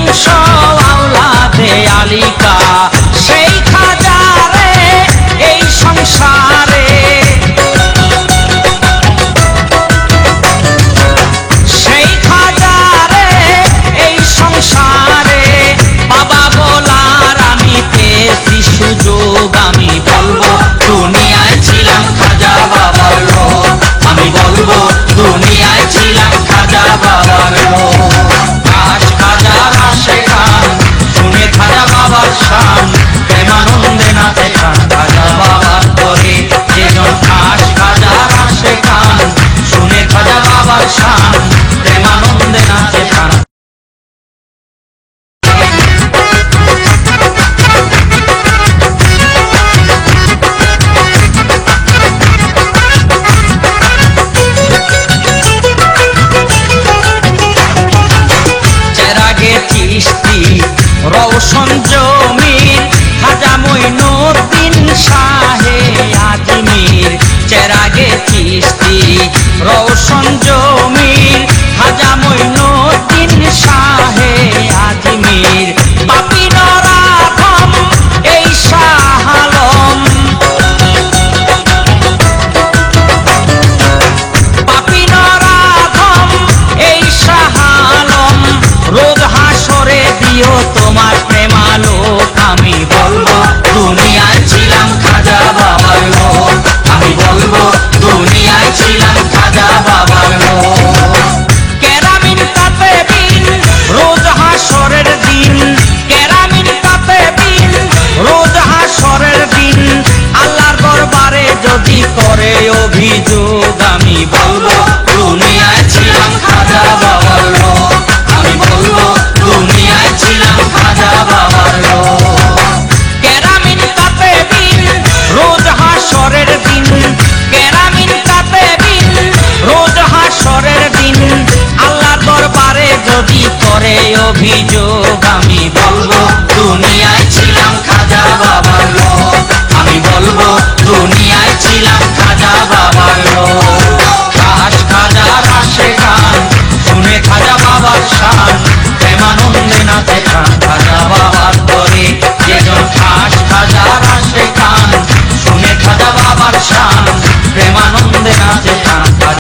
বংশ আওলাদে আলিকা সেই খাজারে এই সংসারে সেই খাজারে এই সংসারে বাবা বলার আমি পেয়েছি সুযোগ আমি বলবো দুনিয়ায় ছিলাম খাজা বাবার লোক আমি বলবো দুনিয়ায় ছিলাম খাজা বাবার লোক আজ খাজার আসে খান শুনে খাজা বাবার শান প্রেমানন্দে নাচে খান খাজা বাবার করে যেজন আজ খাজার আসে খান শুনে খাজা বাবার শান প্রেমানন্দে নাচে খান চিশতি রওশন জমির খাজা মঈনুদ্দিন শাহে আজমির চেরাগে চিশতি রওশন জমির খাজা মঈনুদ্দিন শাহে আজমির পাপি নরাধম এই শাহ আলম পাপি নরাধম এই শাহ আলম রোজ হাসরে দিও তোমার প্রেমালোক আমি বলবো দুনিয়ায় ছিলাম খাজা বাবার লোক আমি বলবো দুনিয়ায় ছিলাম খাজা বাবার লোক কেরামিন কাতেবিন রোজ হাসরের দিন কেরামিন কাতেবিন রোজ হাসরের দিন আল্লাহর দরবারে যদি করে অভিযোগ আমি বলবো দুনিয়ায় ছিলাম খাজা বাবার লোক আমি বলবো দুনিয়ায় ছিলাম খাজা বাবার লোক কেরামিন কাতেবিন রোজ হাসরের দিন কেরামিন কাতেবিন রোজ হাসরের দিন আল্লাহর দরবারে যদি করে অভিযোগ